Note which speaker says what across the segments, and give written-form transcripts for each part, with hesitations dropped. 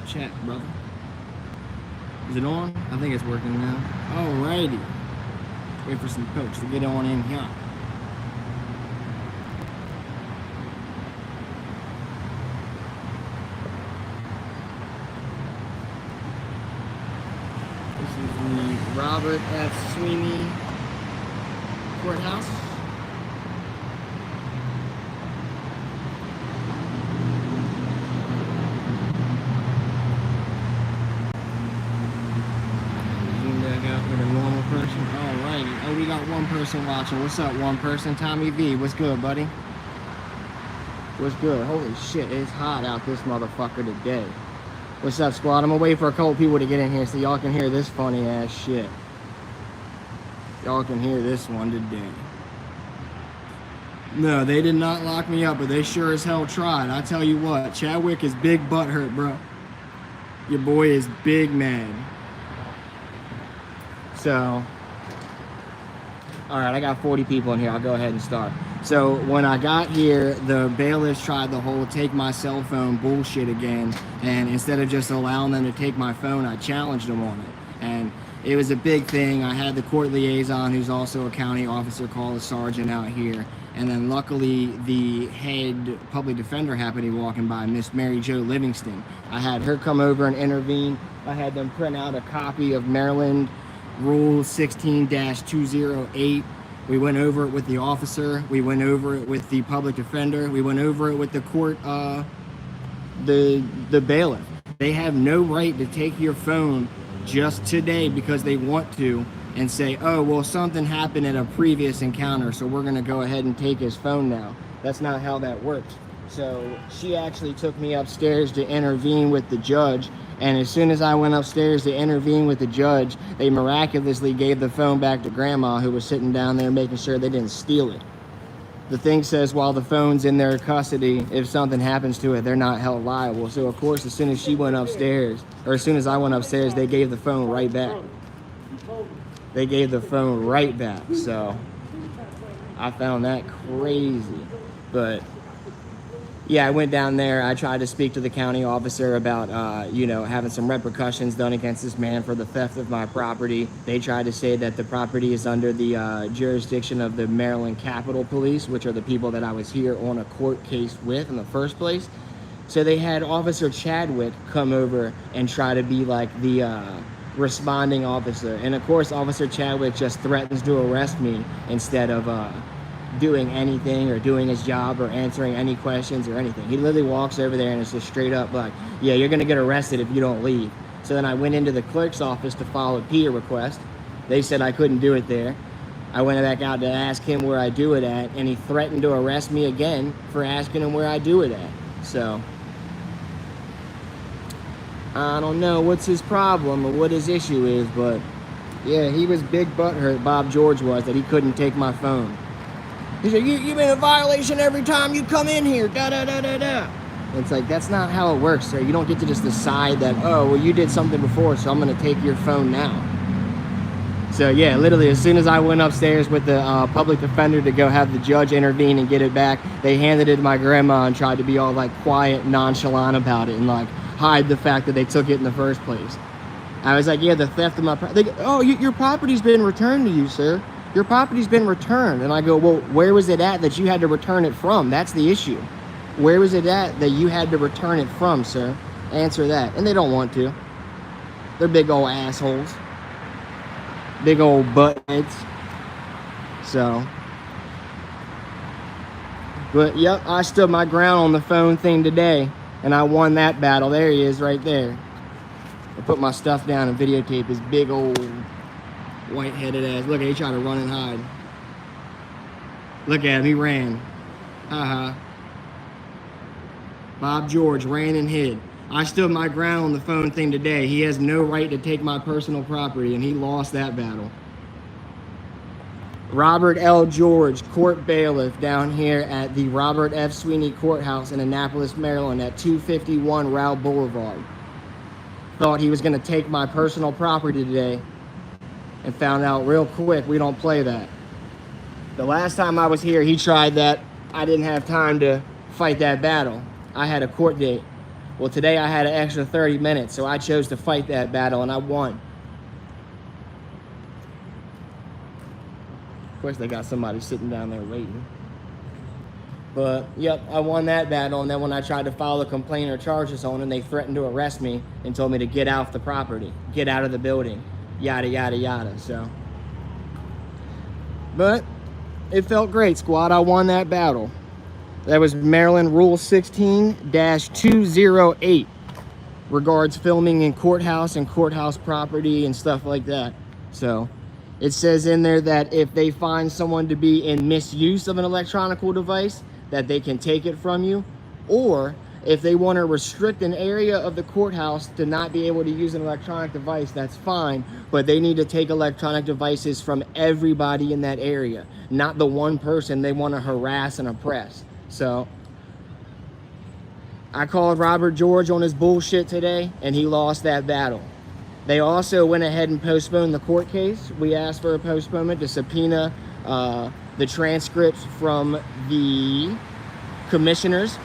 Speaker 1: chat, brother. Is it on? I think it's working now. Alrighty. Wait for some folks to get on in here. This is the Robert F. Sweeney Courthouse. With a normal person. Alrighty. Oh, we got one person watching. What's up, one person? Tommy V. What's good, buddy? What's good? Holy shit, it's hot out this motherfucker today. What's up, squad? I'm gonna wait for a couple people to get in here so y'all can hear this funny ass shit. Y'all can hear this one today. No, they did not lock me up, but they sure as hell tried. I tell you what, Chadwick is big butthurt, bro. Your boy is big mad. So, all right, I got 40 people in here. I'll go ahead and start. So when I got here, the bailiffs tried the whole take my cell phone bullshit again. And instead of just allowing them to take my phone, I challenged them on it. And it was a big thing. I had the court liaison, who's also a county officer, call the sergeant out here. And then luckily, the head public defender happened to be walking by, Miss Mary Jo Livingston. I had her come over and intervene. I had them print out a copy of Maryland Rule 16-208. We went over it with the officer. We went over it with the public defender. We went over it with the court, the bailiff. They have no right to take your phone just today because they want to and say, oh, well, something happened at a previous encounter, so we're going to go ahead and take his phone now. That's not how that works. So she actually took me upstairs to intervene with the judge. And as soon as I went upstairs to intervene with the judge, they miraculously gave the phone back to Grandma, who was sitting down there making sure they didn't steal it. The thing says while the phone's in their custody, if something happens to it, they're not held liable. So, of course, as soon as she went upstairs, or as soon as I went upstairs, they gave the phone right back. They gave the phone right back. So I found that crazy. But yeah, I went down there. I tried to speak to the county officer about, you know, having some repercussions done against this man for the theft of my property. They tried to say that the property is under the jurisdiction of the Maryland Capitol Police, which are the people that I was here on a court case with in the first place. So they had Officer Chadwick come over and try to be like the responding officer. And of course, Officer Chadwick just threatens to arrest me instead of doing anything or doing his job or answering any questions or anything. He literally walks over there and it's just straight up like, yeah, you're gonna get arrested if you don't leave. So then I went into the clerk's office to file a PIA request. They said I couldn't do it there. I went back out to ask him where I do it at, and he threatened to arrest me again for asking him where I do it at. So I don't know what's his problem or what his issue is, but yeah, he was big butthurt, Bob George was, that he couldn't take my phone. He said, you've been in violation every time you come in here, da-da-da-da-da. It's like, that's not how it works, sir. You don't get to just decide that, oh, well, you did something before, so I'm going to take your phone now. So, yeah, literally, as soon as I went upstairs with the public defender to go have the judge intervene and get it back, they handed it to my grandma and tried to be all, like, quiet, nonchalant about it and, like, hide the fact that they took it in the first place. I was like, yeah, the theft of my property. Oh, your property's been returned to you, sir. Your property's been returned. And I go, well, where was it at that you had to return it from? That's the issue. Where was it at that you had to return it from, sir? Answer that. And they don't want to. They're big old assholes. Big old buttheads. So. But, yep, I stood my ground on the phone thing today. And I won that battle. There he is right there. I put my stuff down and videotape his big old white-headed ass. Look at him, he tried to run and hide. Look at him, he ran. Bob George ran and hid. I stood my ground on the phone thing today. He has no right to take my personal property, and he lost that battle. Robert L. George, court bailiff down here at the Robert F. Sweeney Courthouse in Annapolis, Maryland at 251 Route Boulevard. Thought he was going to take my personal property today and found out real quick we don't play that. The last time I was here, he tried that. I didn't have time to fight that battle. I had a court date. Well, today I had an extra 30 minutes, so I chose to fight that battle, and I won. Of course, they got somebody sitting down there waiting. But, yep, I won that battle, and then when I tried to file a complaint or charges on them, they threatened to arrest me and told me to get off the property, get out of the building, yada, yada, yada, so. But it felt great, squad. I won that battle. That was Maryland Rule 16-208. Regards filming in courthouse and courthouse property and stuff like that. So it says in there that if they find someone to be in misuse of an electronic device, that they can take it from you, or if they want to restrict an area of the courthouse to not be able to use an electronic device, that's fine, but they need to take electronic devices from everybody in that area, not the one person they want to harass and oppress. So I called Robert George on his bullshit today, and he lost that battle. They also went ahead and postponed the court case. We asked for a postponement to subpoena the transcripts from the commissioners.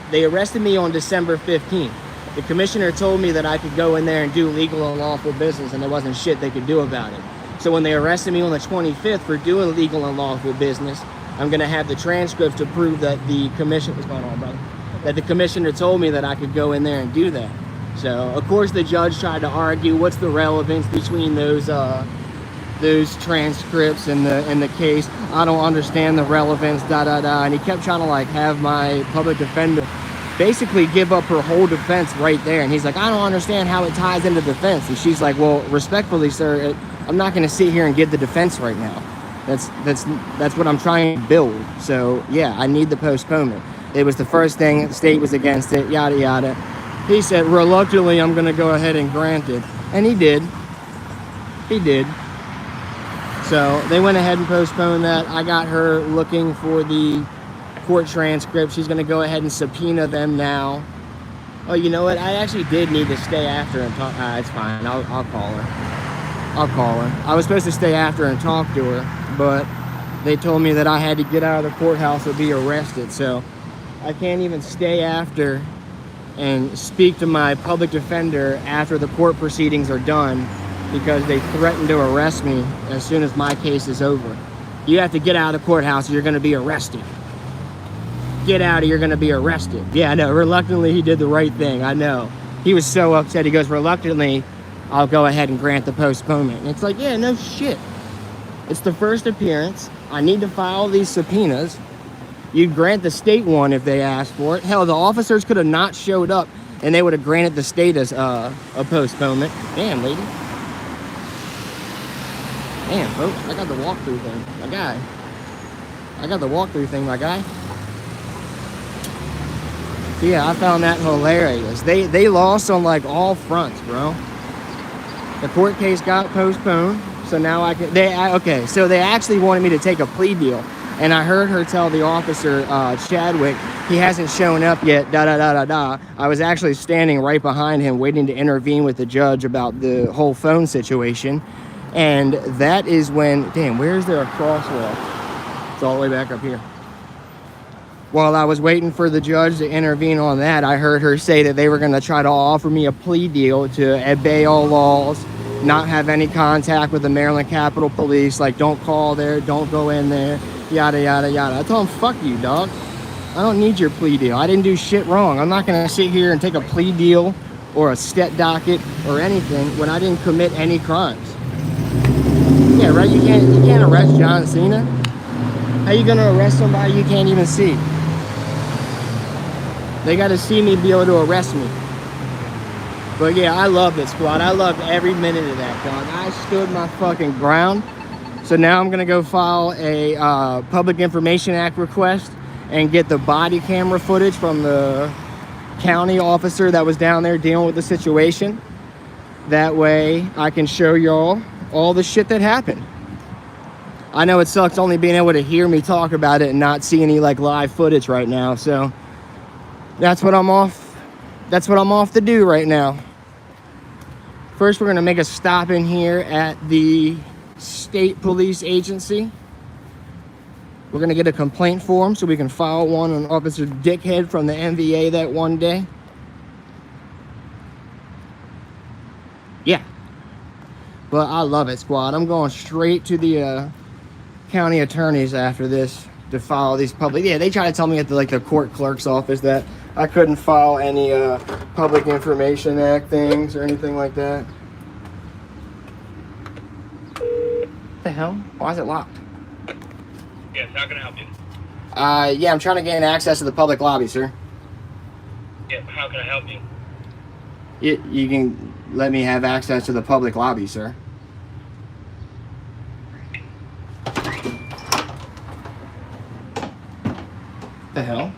Speaker 1: They arrested me on December 15th. The commissioner told me that I could go in there and do legal and lawful business, and there wasn't shit they could do about it. So when they arrested me on the 25th for doing legal and lawful business, I'm gonna have the transcripts to prove that the commission, what's going on, brother? That the commissioner told me that I could go in there and do that. So of course the judge tried to argue what's the relevance between those transcripts and the case. I don't understand the relevance, and he kept trying to like have my public defender basically give up her whole defense right there, and he's like, I don't understand how it ties into defense. And she's like, well, respectfully, sir, I'm not going to sit here and give the defense right now. That's what I'm trying to build. So yeah, I need the postponement. It was the first thing, the state was against it, yada yada. He said, reluctantly, I'm going to go ahead and grant it, and he did. So they went ahead and postponed that. I got her looking for the court transcript. She's going to go ahead and subpoena them now. Oh, you know what? I actually did need to stay after and talk. It's fine. I'll call her. I was supposed to stay after and talk to her, but they told me that I had to get out of the courthouse or be arrested. So I can't even stay after and speak to my public defender after the court proceedings are done, because they threatened to arrest me as soon as my case is over. You have to get out of the courthouse or you're gonna be arrested. Get out or you're gonna be arrested. Yeah, I know, reluctantly he did the right thing, I know. He was so upset, he goes, reluctantly, I'll go ahead and grant the postponement. And it's like, yeah, no shit. It's the first appearance. I need to file these subpoenas. You'd grant the state one if they asked for it. Hell, the officers could have not showed up and they would have granted the state as a postponement. Damn, lady. Damn, folks, I got the walkthrough thing, my guy. I got the walkthrough thing, my guy. Yeah, I found that hilarious. They lost on like all fronts, bro. The court case got postponed, so now I can. Okay, so they actually wanted me to take a plea deal, and I heard her tell the officer Chadwick he hasn't shown up yet. I was actually standing right behind him, waiting to intervene with the judge about the whole phone situation. And that is when, damn, where is there a crosswalk? It's all the way back up here. While I was waiting for the judge to intervene on that, I heard her say that they were going to try to offer me a plea deal to obey all laws, not have any contact with the Maryland Capitol Police, like don't call there, don't go in there, yada, yada, yada. I told him, fuck you, dog. I don't need your plea deal. I didn't do shit wrong. I'm not going to sit here and take a plea deal or a step docket or anything when I didn't commit any crimes. Yeah, right? You can't arrest John Cena. How you gonna arrest somebody you can't even see? They gotta see me be able to arrest me. But yeah, I loved it, squad. I loved every minute of that, dog. I stood my fucking ground. So now I'm gonna go file a Public Information Act request and get the body camera footage from the county officer that was down there dealing with the situation. That way I can show y'all all the shit that happened. I know it sucks only being able to hear me talk about it and not see any like live footage right now. So that's what I'm off to do right now. First, we're gonna make a stop in here at the state police agency. We're gonna get a complaint form so we can file one on Officer Dickhead from the MVA that one day. But I love it, squad. I'm going straight to the county attorneys after this to file these public. Yeah, they try to tell me at the court clerk's office that I couldn't file any Public Information Act things or anything like that. What the hell? Why is it locked?
Speaker 2: Yes, how can I help you?
Speaker 1: Yeah, I'm trying to gain access to the public lobby, sir.
Speaker 2: Yeah, how can I help you?
Speaker 1: You can let me have access to the public lobby, sir. The hell?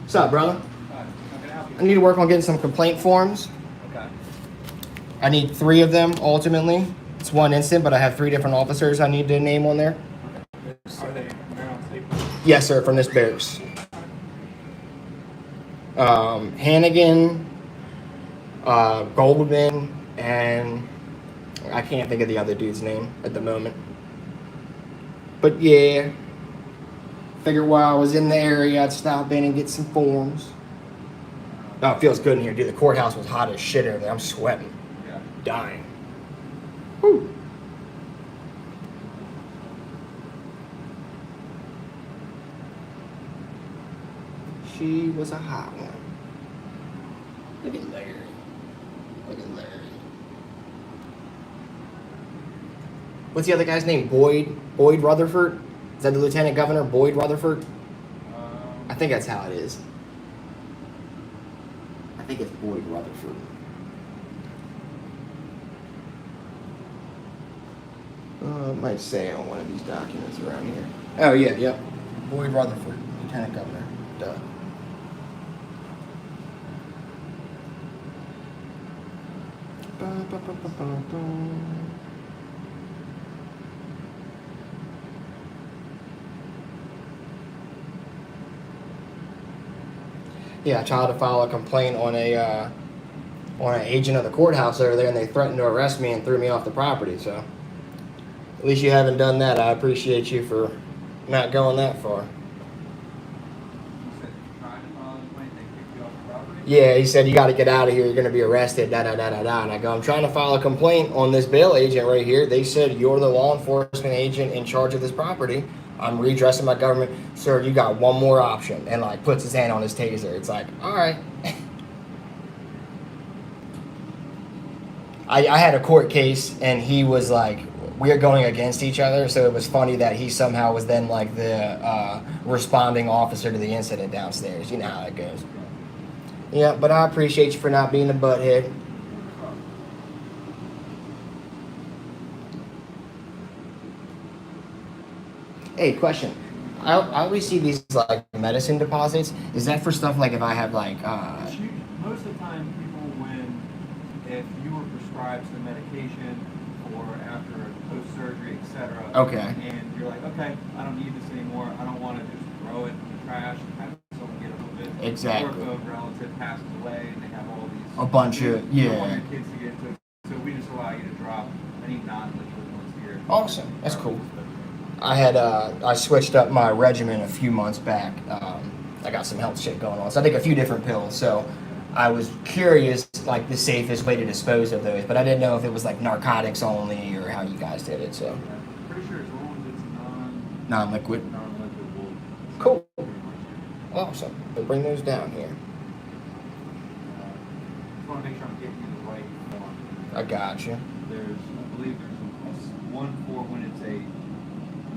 Speaker 1: What's up, brother?
Speaker 2: How can I help you?
Speaker 1: I need to work on getting some complaint forms.
Speaker 2: Okay.
Speaker 1: I need 3 of them, ultimately. It's one instant, but I have 3 different officers I need to name on there.
Speaker 2: Are they Maryland State?
Speaker 1: Yes, sir, from this barracks. Hannigan, Goldman, and I can't think of the other dude's name at the moment. But yeah, figured while I was in the area, I'd stop in and get some forms. Oh, it feels good in here, dude. The courthouse was hot as shit over there. I'm sweating.
Speaker 2: Yeah.
Speaker 1: Dying. Whew. She was a hot one. Look at Larry. Look at Larry. What's the other guy's name? Boyd Rutherford? Is that the Lieutenant Governor? Boyd Rutherford? I think that's how it is. I think it's Boyd Rutherford. It might say on one of these documents around here. Oh, yeah, yep. Boyd Rutherford, Lieutenant Governor. Duh. Yeah, I tried to file a complaint on an agent of the courthouse over there, and they threatened to arrest me and threw me off the property. So at least you haven't done that. I appreciate you for not going that far.
Speaker 2: You said you tried to file a complaint, they kicked you off the property?
Speaker 1: Yeah, he said, you got to get out of here. You're going to be arrested, da-da-da-da-da. And I go, I'm trying to file a complaint on this bail agent right here. They said, you're the law enforcement agent in charge of this property. I'm redressing my government. Sir, you got one more option. And, like, puts his hand on his taser. It's like, all right. I had a court case, and he was like, we are going against each other. So it was funny that he somehow was then, like, the responding officer to the incident downstairs. You know how it goes. Yeah, but I appreciate you for not being a butthead. Hey, question. I always see these like medicine deposits. Is that for stuff like if I have like
Speaker 2: Most of the time, people, if you were prescribed some medication or after post-surgery, etc.
Speaker 1: Okay.
Speaker 2: And you're like, okay, I don't need this anymore. I don't want to just throw it in the trash and have someone get a little bit.
Speaker 1: Exactly.
Speaker 2: Or if a relative passes away and they have all these.
Speaker 1: A bunch of
Speaker 2: You don't want
Speaker 1: yeah.
Speaker 2: your kids to get into it. So we just allow you to drop any non-liquid ones here.
Speaker 1: Awesome. That's cool. I switched up my regimen a few months back. I got some health shit going on, so I take a few different pills. So I was curious, like the safest way to dispose of those, but I didn't know if it was like narcotics only or how you guys did it. So
Speaker 2: Yeah. Pretty sure as long as it's
Speaker 1: non-liquid.
Speaker 2: non-liquid, we'll
Speaker 1: Cool.
Speaker 2: pretty much do.
Speaker 1: Awesome. We'll bring those down here.
Speaker 2: Just want to make sure I'm getting you the right form.
Speaker 1: I got you.
Speaker 2: I believe there's one for when it's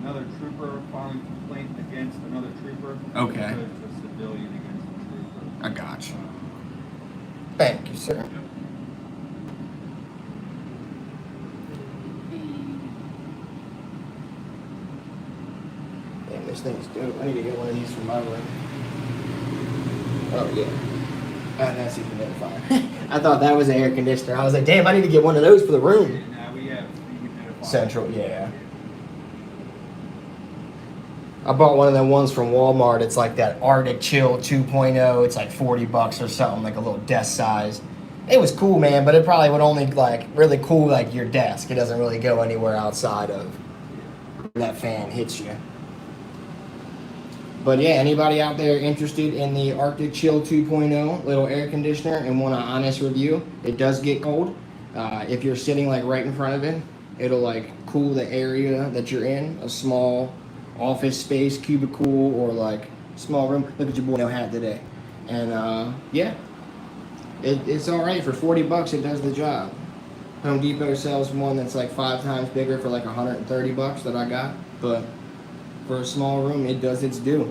Speaker 2: another trooper filing complaint against another trooper.
Speaker 1: Okay.
Speaker 2: So it's a civilian against a trooper.
Speaker 1: I got you. Thank you, sir. Damn, this thing's dope. I need to get one of these for my room. Oh, yeah. That's humidifier. I thought that was an air conditioner. I was like, damn, I need to get one of those for the room.
Speaker 2: Now we have dehumidifier.
Speaker 1: Central, yeah. I bought one of them ones from Walmart. It's like that Arctic Chill 2.0. It's like $40 or something, like a little desk size. It was cool, man, but it probably would only like really cool like your desk. It doesn't really go anywhere outside of that fan hits you. But yeah, anybody out there interested in the Arctic Chill 2.0 little air conditioner and want an honest review, it does get cold. If you're sitting like right in front of it, it'll like cool the area that you're in, a small office space, cubicle, or like small room. Look at your boy no hat today. And yeah, it's all right for $40. It does the job. Home Depot sells one that's like 5 times bigger for like $130 that I got, but for a small room, it does its due.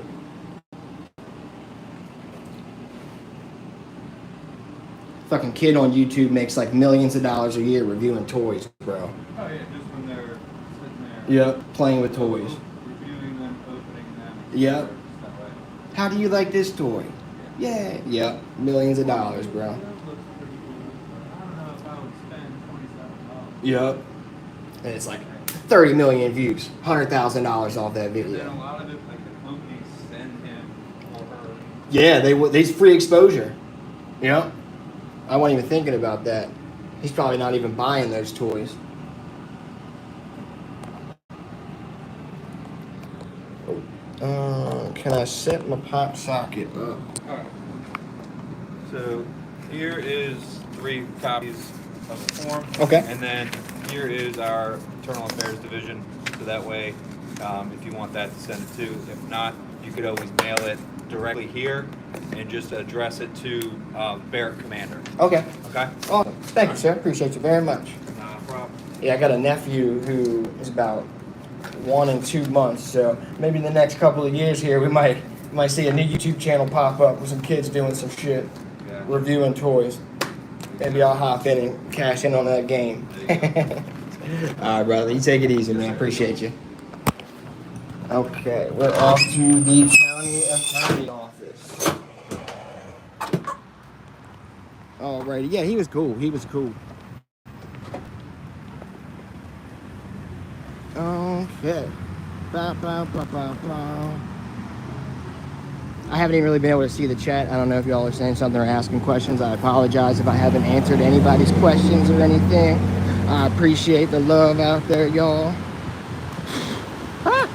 Speaker 1: Fucking kid on YouTube makes like millions of dollars a year reviewing toys, bro.
Speaker 2: Oh yeah, just when they're sitting there.
Speaker 1: Yep, playing with toys.
Speaker 2: Reviewing them, opening them.
Speaker 1: Yep.
Speaker 2: That way.
Speaker 1: How do you like this toy? Yeah. Yep, millions of dollars, bro.
Speaker 2: That looks pretty cool, but I don't know if I would spend $27.
Speaker 1: Yep. And it's like 30 million views, $100,000 off that
Speaker 2: And then
Speaker 1: video.
Speaker 2: a lot of it, like the companies send him or her.
Speaker 1: Yeah, they's free exposure. Yep. I wasn't even thinking about that. He's probably not even buying those toys. Can I set my pop socket up?
Speaker 2: Alright. So here is 3 copies of the form.
Speaker 1: Okay.
Speaker 2: And then here is our Internal Affairs Division. So that way, if you want that to send it to. If not, you could always mail it directly here and just address it to Barrett Commander.
Speaker 1: Okay.
Speaker 2: Okay?
Speaker 1: Awesome. Thank you, sir. Appreciate you very much.
Speaker 2: Not a problem.
Speaker 1: Yeah, I got a nephew who is about 1 and 2 months, so maybe in the next couple of years here we might see a new YouTube channel pop up with some kids doing some shit,
Speaker 2: Yeah.
Speaker 1: reviewing toys. Maybe I'll hop in and cash in on that game. All right, brother. You take it easy, man. Appreciate you. Okay, we're off to the county attorney office. Alrighty, yeah, he was cool. He was cool. Okay. Bow, bow, bow, bow, bow. I haven't even really been able to see the chat. I don't know if y'all are saying something or asking questions. I apologize if I haven't answered anybody's questions or anything. I appreciate the love out there, y'all. Ah.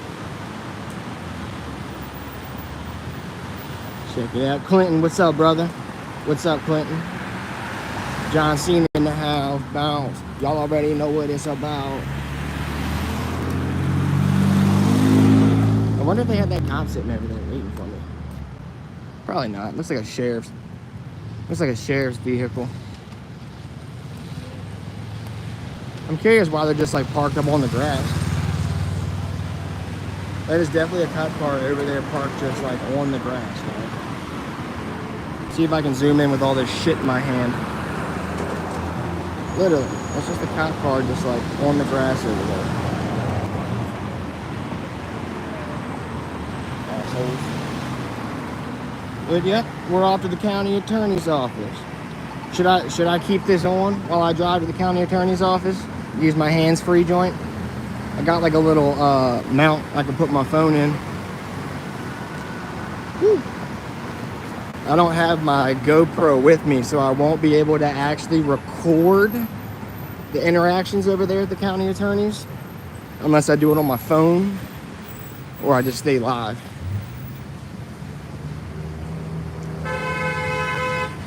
Speaker 1: Check it out. Clinton, what's up, brother? What's up, Clinton? John Cena in the house. Bounce. Y'all already know what it's about. I wonder if they had that cop sitting over there waiting for me. Probably not. Looks like a sheriff's vehicle. I'm curious why they're just like parked up on the grass. That is definitely a cop car over there parked just like on the grass, man. See if I can zoom in with all this shit in my hand. Literally, that's just a cop car just like on the grass over there. Assholes. But yeah, we're off to the county attorney's office. Should I keep this on while I drive to the county attorney's office? Use my hands-free joint. I got like a little mount I can put my phone in. Whew. I don't have my GoPro with me, so I won't be able to actually record the interactions over there at the county attorney's unless I do it on my phone or I just stay live.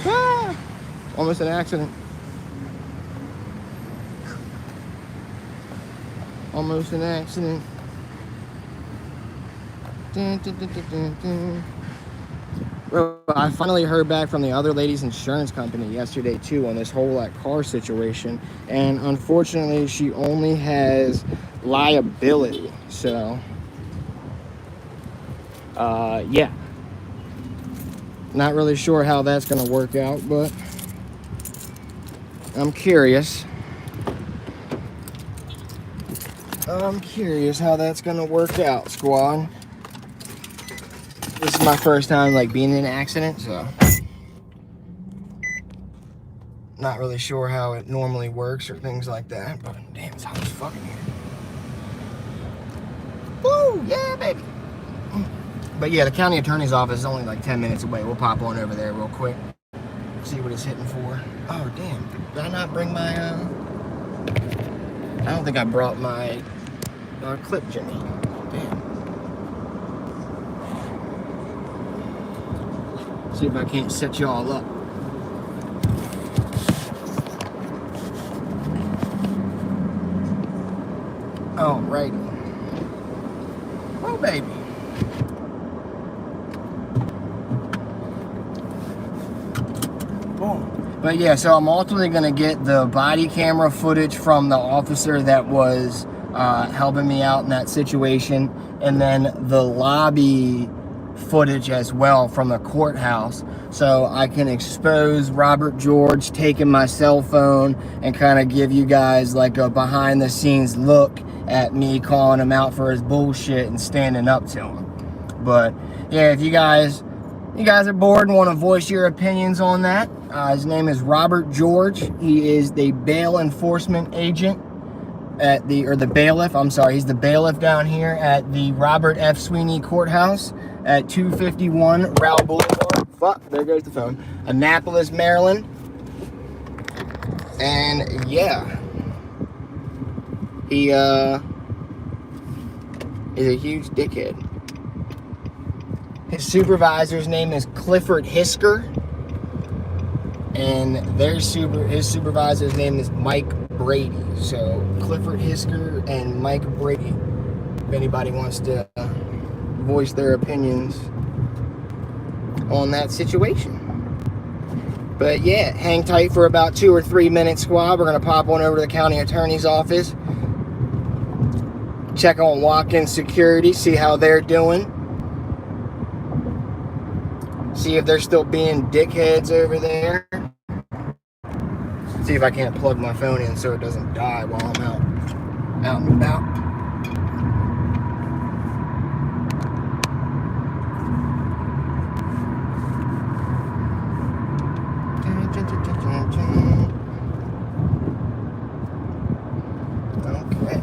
Speaker 1: Ah! Almost an accident. Almost an accident. Dun, dun, dun, dun, dun, dun. Well, I finally heard back from the other lady's insurance company yesterday too on this whole like car situation, and unfortunately she only has liability. So yeah, not really sure how that's gonna work out, but I'm curious. I'm curious how that's gonna work out, squad. This is my first time like being in an accident, so not really sure how it normally works or things like that. But damn, it's hot as fuck in here. Woo, yeah, baby. But yeah, the county attorney's office is only like 10 minutes away. We'll pop on over there real quick, see what it's hitting for. Oh damn, did I not bring my? I don't think I brought my clip, Jimmy. Damn. See if I can't set you all up. Alrighty. Oh, baby. Boom. But yeah, so I'm ultimately going to get the body camera footage from the officer that was helping me out in that situation, and then the lobby footage as well from the courthouse, so I can expose Robert George taking my cell phone and kind of give you guys like a behind the scenes look at me calling him out for his bullshit and standing up to him. But yeah, if you guys are bored and want to voice your opinions on that, his name is Robert George. He is the bail enforcement agent at the bailiff. I'm sorry, he's the bailiff down here at the Robert F. Sweeney Courthouse at 251 Rowell Boulevard. Fuck, there goes the phone. Annapolis, Maryland. And yeah, he is a huge dickhead. His supervisor's name is Clifford Hisker, and his supervisor's name is Mike Brady. So Clifford Hisker and Mike Brady, if anybody wants to voice their opinions on that situation. But yeah, hang tight for about 2 or 3 minutes, squad. We're gonna pop on over to the county attorney's office, check on walk-in security, see how they're doing, see if they're still being dickheads over there. See if I can't plug my phone in so it doesn't die while I'm out and about. Okay.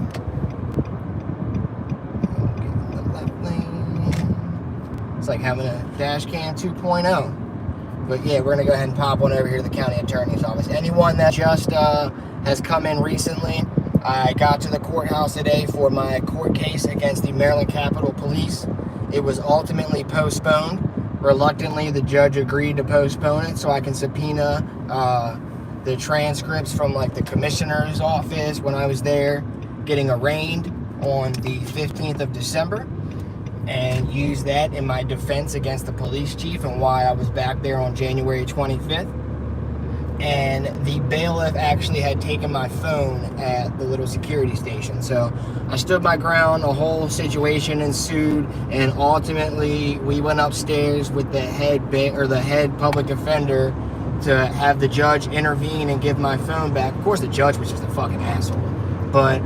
Speaker 1: It's like having a dash cam 2.0. But yeah, we're gonna go ahead and pop on over here to the county attorney's office. Anyone that just has come in recently, I got to the courthouse today for my court case against the Maryland Capitol Police. It was ultimately postponed. Reluctantly, the judge agreed to postpone it so I can subpoena the transcripts from like the commissioner's office when I was there getting arraigned on the 15th of December, and use that in my defense against the police chief and why I was back there on January 25th. And the bailiff actually had taken my phone at the little security station. So I stood my ground, the whole situation ensued, and ultimately we went upstairs with the head public defender to have the judge intervene and give my phone back. Of course, the judge was just a fucking asshole. But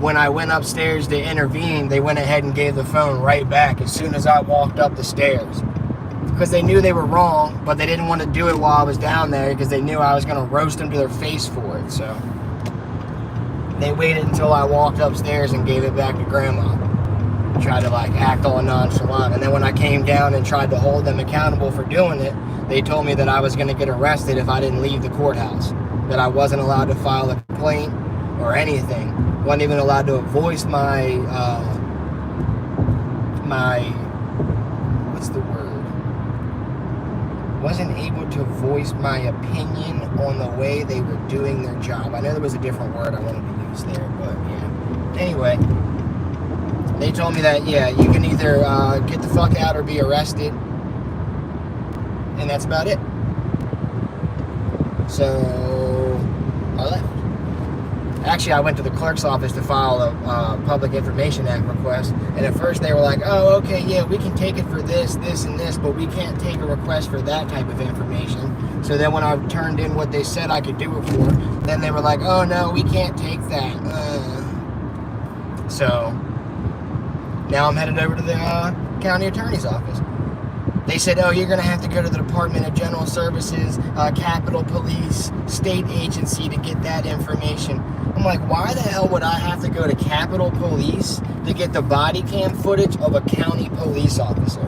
Speaker 1: when I went upstairs to intervene, they went ahead and gave the phone right back as soon as I walked up the stairs. Because they knew they were wrong, but they didn't want to do it while I was down there because they knew I was going to roast them to their face for it. So they waited until I walked upstairs and gave it back to Grandma. Tried to like act all nonchalant. And then when I came down and tried to hold them accountable for doing it, they told me that I was going to get arrested if I didn't leave the courthouse. That I wasn't allowed to file a complaint or anything. Wasn't even allowed to voice my what's the word? Wasn't able to voice my opinion on the way they were doing their job. I know there was a different word I wanted to use there, but yeah. Anyway, they told me that, yeah, you can either get the fuck out or be arrested. And that's about it. So, I left. Actually, I went to the clerk's office to file a Public Information Act request, and at first they were like, oh, okay, yeah, we can take it for this, this, and this, but we can't take a request for that type of information. So then when I turned in what they said I could do it for, then they were like, oh, no, we can't take that. So now I'm headed over to the county attorney's office. They said, oh, you're going to have to go to the Department of General Services, Capitol Police, state agency to get that information. I'm like, why the hell would I have to go to Capitol Police to get the body cam footage of a county police officer?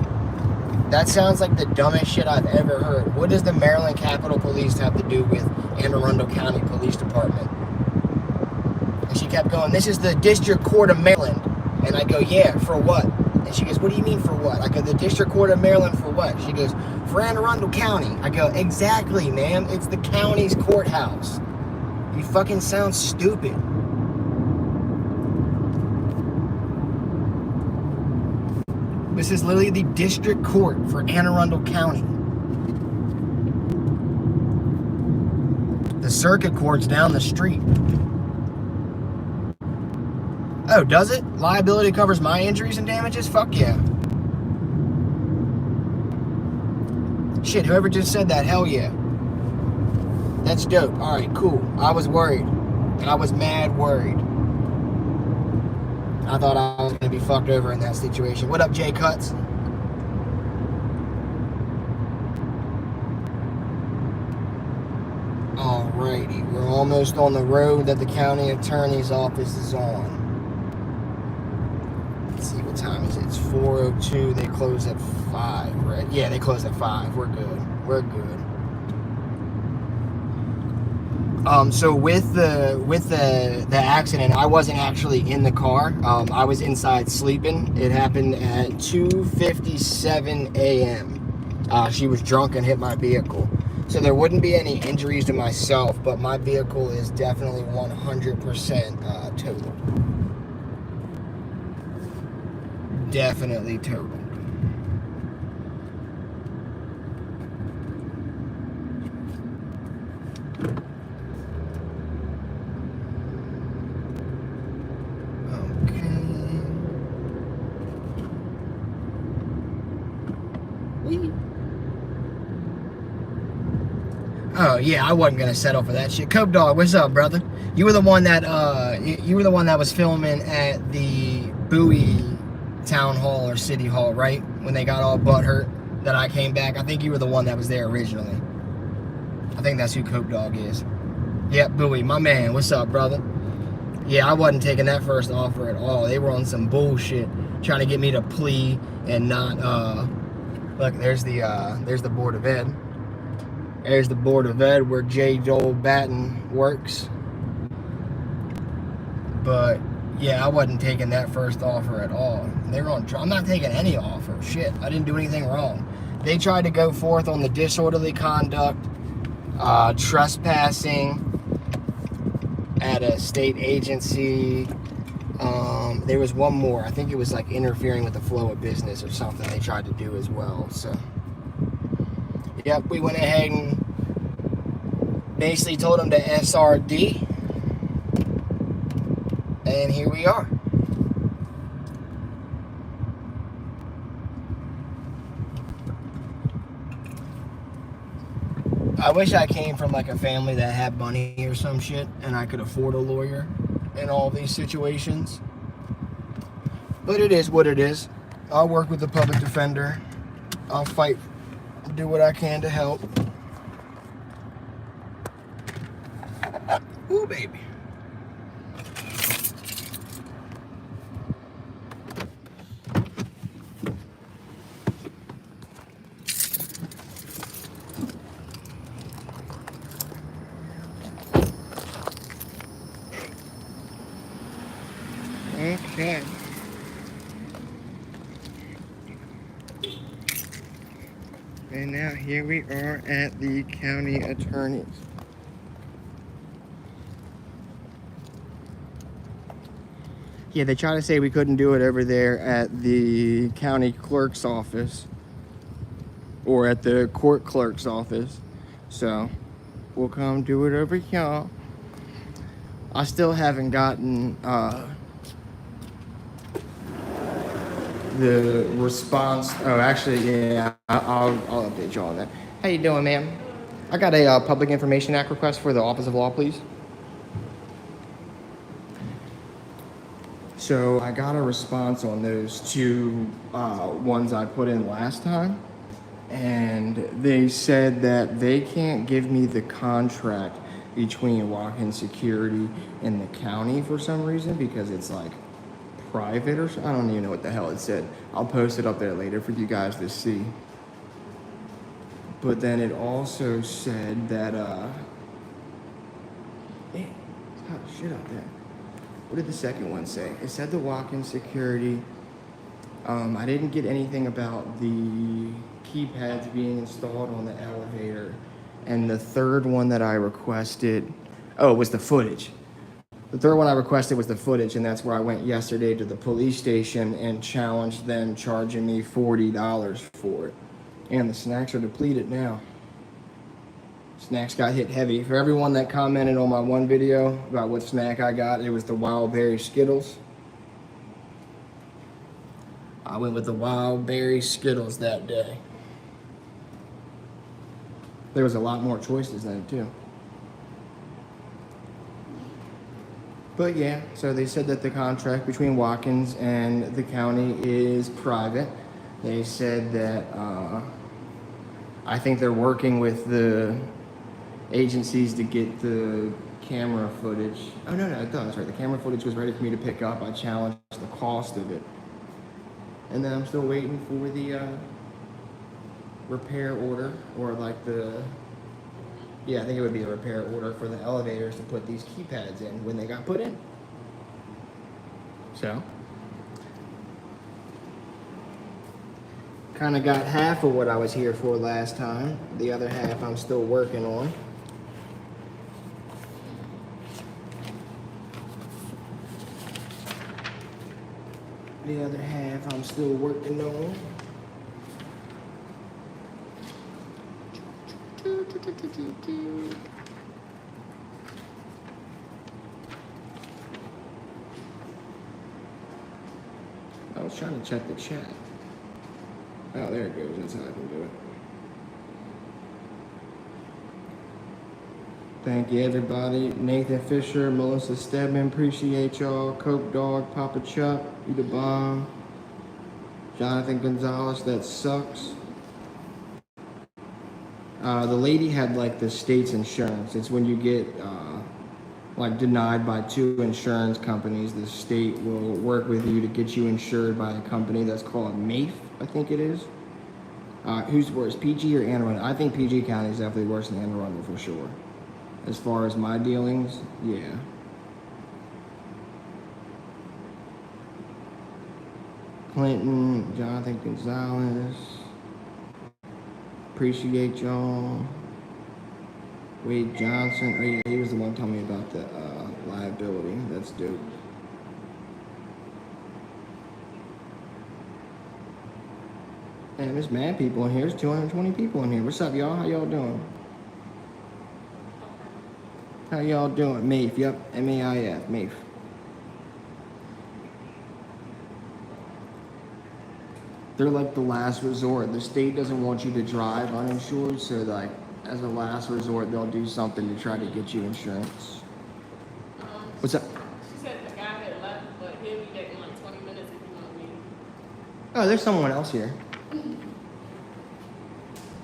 Speaker 1: That sounds like the dumbest shit I've ever heard. What does the Maryland Capitol Police have to do with Anne Arundel County Police Department? And she kept going, this is the District Court of Maryland. And I go, yeah, for what? And she goes, what do you mean for what? I go, the District Court of Maryland for what? She goes, for Anne Arundel County. I go, exactly, ma'am. It's the county's courthouse. You fucking sound stupid. This is literally the district court for Anne Arundel County. The circuit court's down the street. Oh, does it? Liability covers my injuries and damages? Fuck yeah. Shit, whoever just said that, hell yeah. That's dope. Alright, cool. I was worried. I was mad worried. I thought I was going to be fucked over in that situation. What up, Jay Cuts? Alrighty, we're almost on the road that the county attorney's office is on. Let's see, what time is it? It's 4:02. They close at 5, right? Yeah, they close at 5. We're good. We're good. So with the accident, I wasn't actually in the car. I was inside sleeping. It happened at 2:57 a.m. She was drunk and hit my vehicle. So there wouldn't be any injuries to myself, but my vehicle is definitely 100% totaled. Definitely totaled. Oh yeah, I wasn't gonna settle for that shit. Cope Dog, what's up, brother? You were the one that you were the one that was filming at the Bowie Town Hall or City Hall, right? When they got all butthurt that I came back. I think you were the one that was there originally. I think that's who Cope Dog is. Yep, Bowie, my man. What's up, brother? Yeah, I wasn't taking that first offer at all. They were on some bullshit, trying to get me to plea and not. Look, there's the Board of Ed. There's the Board of Ed where J. Joel Batten works. But yeah, I wasn't taking that first offer at all. They were on. I'm not taking any offer. Shit, I didn't do anything wrong. They tried to go forth on the disorderly conduct, trespassing at a state agency. There was one more. I think it was like interfering with the flow of business or something they tried to do as well. So, yep, we went ahead and basically told them to SRD. And here we are. I wish I came from like a family that had money or some shit and I could afford a lawyer in all these situations. But it is what it is. I'll work with the public defender. I'll fight, do what I can to help. Ooh, baby. Okay. And now here we are at the county attorney's. Yeah, they try to say we couldn't do it over there at the county clerk's office or at the court clerk's office. So we'll come do it over here. I still haven't gotten the response. Oh, actually, yeah, I'll update you on that. How you doing, ma'am? I got a Public Information Act request for the Office of Law, please. So I got a response on those two ones I put in last time, and they said that they can't give me the contract between walk-in security and the county for some reason because it's like private or I don't even know what the hell it said. I'll post it up there later for you guys to see. But then it also said that man, it's hot as shit out there. What did the second one say? It said the walk-in security. I didn't get anything about the keypads being installed on the elevator. And the third one that I requested, oh, it was the footage. The third one I requested was the footage, and that's where I went yesterday to the police station and challenged them charging me $40 for it. And the snacks are depleted now. Snacks got hit heavy. For everyone that commented on my one video about what snack I got, it was the Wild Berry Skittles. I went with the Wild Berry Skittles that day. There was a lot more choices than it too. But yeah, so they said that the contract between Watkins and the county is private. They said that I think they're working with the agencies to get the camera footage. Oh no, I thought that's right. The camera footage was ready for me to pick up. I challenged the cost of it. And then I'm still waiting for the repair order, or like the, yeah, I think it would be a repair order for the elevators to put these keypads in when they got put in. So, kind of got half of what I was here for last time. The other half I'm still working on. The other half I'm still working on. I was trying to check the chat. Oh, there it goes. That's how I can do it. Thank you, everybody. Nathan Fisher, Melissa Stedman, appreciate y'all. Coke Dog, Papa Chuck, you the bomb. Jonathan Gonzalez, that sucks. The lady had like the state's insurance. It's when you get like denied by 2 insurance companies, the state will work with you to get you insured by a company that's called MAIF, I think it is. Who's worse, PG or Anne Arundel? I think PG County is definitely worse than Anne Arundel for sure. As far as my dealings, yeah. Clinton, Jonathan Gonzalez. Appreciate y'all. Wade Johnson. Oh yeah, he was the one telling me about the liability. That's dope. Man, there's mad people in here. There's 220 people in here. What's up, y'all? How y'all doing? How y'all doing? MAIF, yep. M-A-I-F, MAIF. They're like the last resort. The state doesn't want you to drive uninsured, so like as a last resort, they'll do something to try to get you insurance. What's up?
Speaker 3: She said the guy had left, but he'll be back in like 20 minutes if you want to meet.
Speaker 1: Oh, there's someone else here.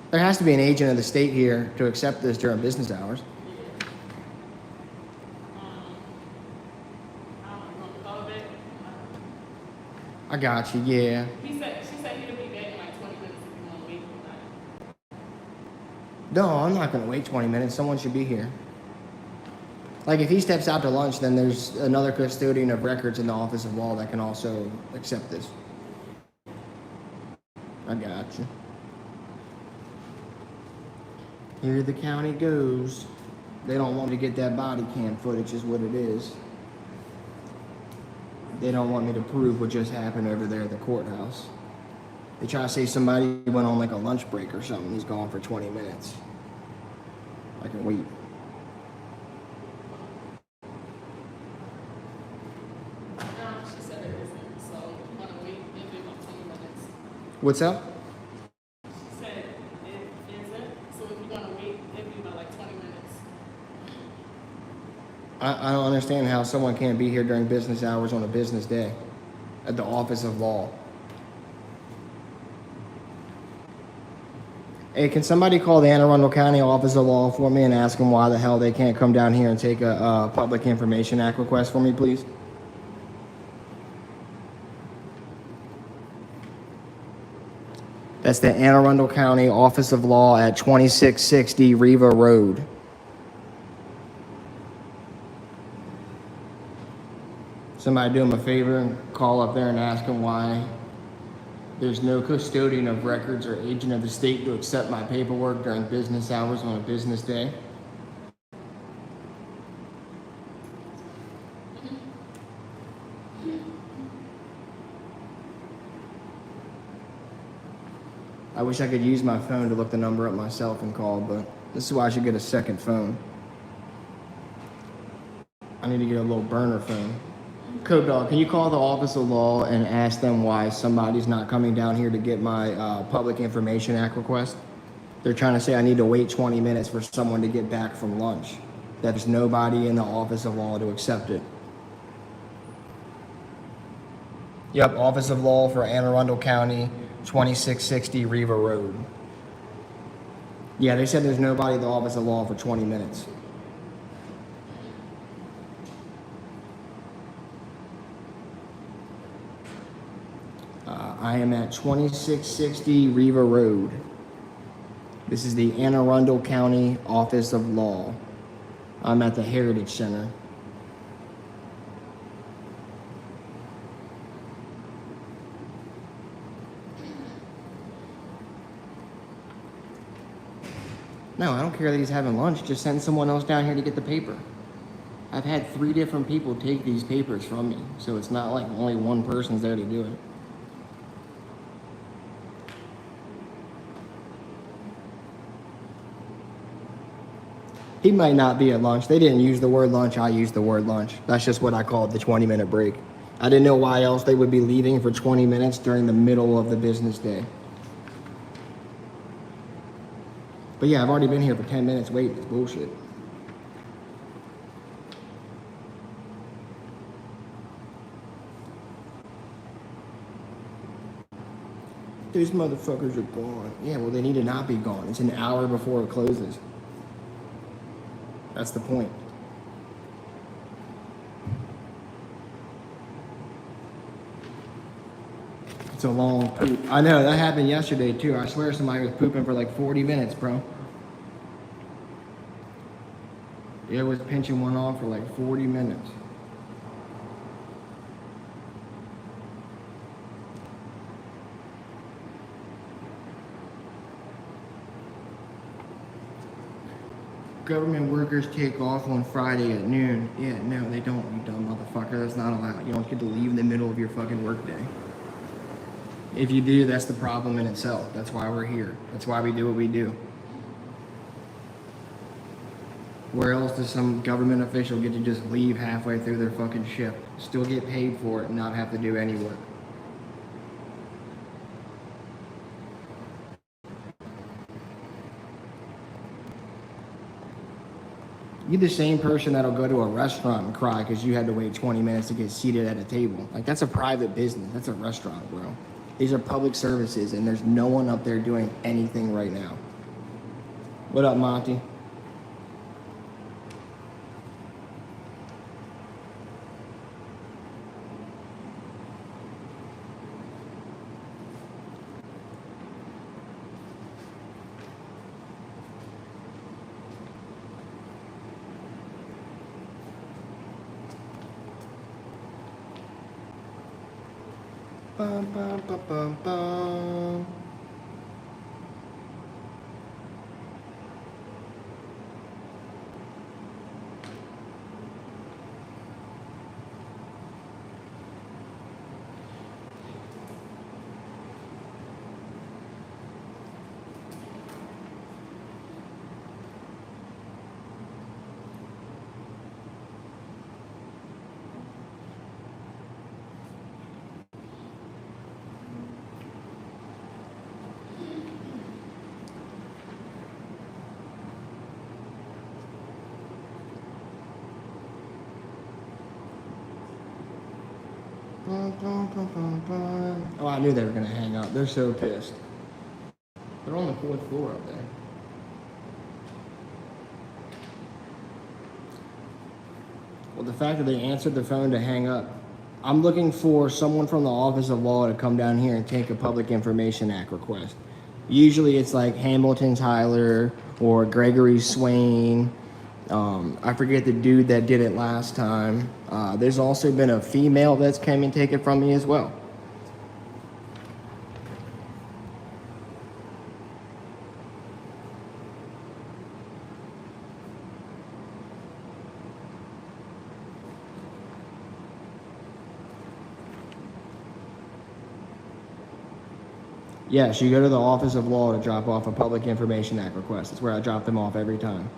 Speaker 1: There has to be an agent of the state here to accept this during business hours.
Speaker 3: I don't know, you want to call back?
Speaker 1: I got you, yeah.
Speaker 3: She said he'll be back in like 20 minutes if you want to meet.
Speaker 1: No, I'm not going to wait 20 minutes. Someone should be here. Like, if he steps out to lunch, then there's another custodian of records in the Office of Law that can also accept this. I got you. Here the county goes. They don't want me to get that body cam footage is what it is. They don't want me to prove what just happened over there at the courthouse. They try to say somebody went on like a lunch break or something. He's gone for 20 minutes. I can wait.
Speaker 3: She said it isn't, so you want to wait maybe about 20 minutes.
Speaker 1: What's up?
Speaker 3: She said it isn't, so if you're going to wait, it'll be about like 20 minutes.
Speaker 1: I don't understand how someone can't be here during business hours on a business day at the Office of Law. Hey, can somebody call the Anne Arundel County Office of Law for me and ask them why the hell they can't come down here and take a Public Information Act request for me, please? That's the Anne Arundel County Office of Law at 2660 Riva Road. Somebody do them a favor and call up there and ask them why there's no custodian of records or agent of the state to accept my paperwork during business hours on a business day. I wish I could use my phone to look the number up myself and call, but this is why I should get a second phone. I need to get a little burner phone. Code Dog, can you call the Office of Law and ask them why somebody's not coming down here to get my Public Information Act request? They're trying to say I need to wait 20 minutes for someone to get back from lunch. That there's nobody in the Office of Law to accept it. Yep, Office of Law for Anne Arundel County, 2660 Riva Road. Yeah, they said there's nobody at the Office of Law for 20 minutes. I am at 2660 Riva Road. This is the Anne Arundel County Office of Law. I'm at the Heritage Center. No, I don't care that he's having lunch. Just send someone else down here to get the paper. I've had 3 different people take these papers from me, so it's not like only one person's there to do it. He might not be at lunch. They didn't use the word lunch. I used the word lunch. That's just what I called the 20-minute break. I didn't know why else they would be leaving for 20 minutes during the middle of the business day. But yeah, I've already been here for 10 minutes waiting. It's bullshit. These motherfuckers are gone. Yeah, well, they need to not be gone. It's an hour before it closes. That's the point. It's a long poop. I know, that happened yesterday too. I swear somebody was pooping for like 40 minutes, bro. It was pinching one off for like 40 minutes. Government workers take off on Friday at noon. Yeah, no, they don't, you dumb motherfucker. That's not allowed. You don't get to leave in the middle of your fucking workday. If you do, that's the problem in itself. That's why we're here. That's why we do what we do. Where else does some government official get to just leave halfway through their fucking shift, still get paid for it, and not have to do any work? You're the same person that'll go to a restaurant and cry because you had to wait 20 minutes to get seated at a table. Like, that's a private business. That's a restaurant, bro. These are public services, and there's no one up there doing anything right now. What up, Monty? Bum, bum, bum, bum, bum. Oh, I knew they were gonna hang up. They're so pissed. They're on the 4th floor up there. Well, the fact that they answered the phone to hang up. I'm looking for someone from the Office of Law to come down here and take a Public Information Act request. Usually it's like Hamilton Tyler or Gregory Swain. I forget the dude that did it last time. There's also been a female that's came and taken from me as well. Yes, you go to the Office of Law to drop off a Public Information Act request. It's where I drop them off every time.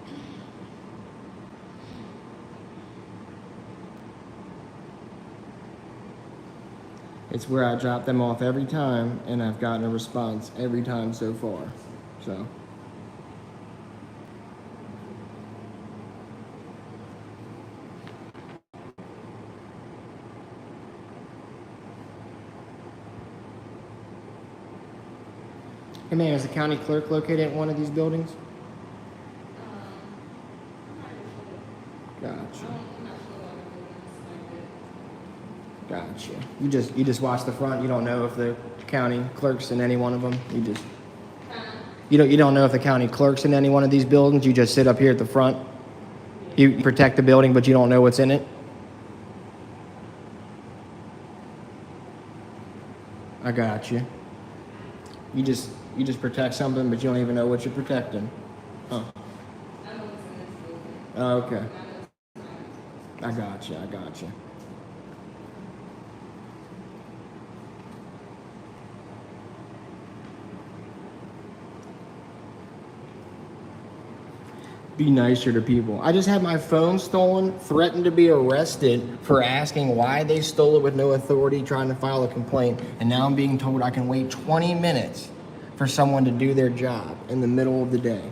Speaker 1: It's where I drop them off every time, and I've gotten a response every time so far. So. Hey man, is the county clerk located at one of these buildings?
Speaker 3: I'm not
Speaker 1: Gotcha.
Speaker 3: sure about the buildings like that.
Speaker 1: Gotcha. You just watch the front. You don't know if the county clerk's in any one of them. You don't know if the county clerk's in any one of these buildings. You just sit up here at the front. You protect the building, but you don't know what's in it. I got you. You just protect something, but you don't even know what you're protecting. Huh.
Speaker 3: I know it's in this building.
Speaker 1: Oh, okay.
Speaker 3: I know it's
Speaker 1: I got you. I got you. Be nicer to people. I just had my phone stolen, threatened to be arrested for asking why they stole it with no authority, trying to file a complaint, and now I'm being told I can wait 20 minutes for someone to do their job in the middle of the day.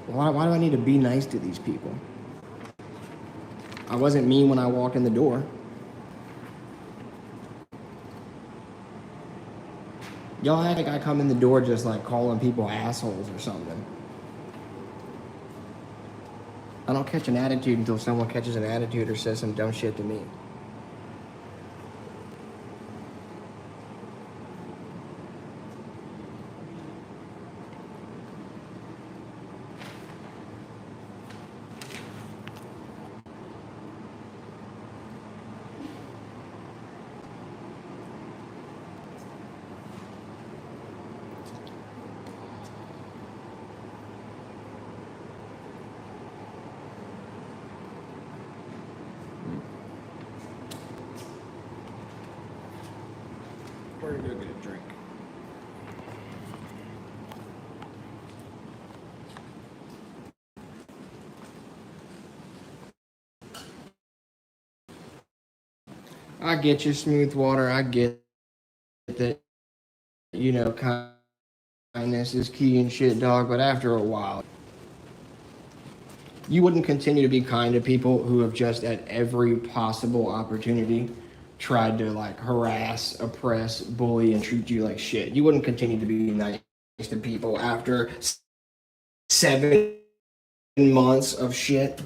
Speaker 1: Why do I need to be nice to these people? I wasn't mean when I walked in the door. Y'all act like I come in the door just like calling people assholes or something. I don't catch an attitude until someone catches an attitude or says some dumb shit to me. We're gonna go get a drink. I get you, Smooth Water. I get that, you know, kindness is key and shit, dog. But after a while, you wouldn't continue to be kind to people who have just at every possible opportunity tried to like harass, oppress, bully, and treat you like shit. You wouldn't continue to be nice to people after 7 months of shit.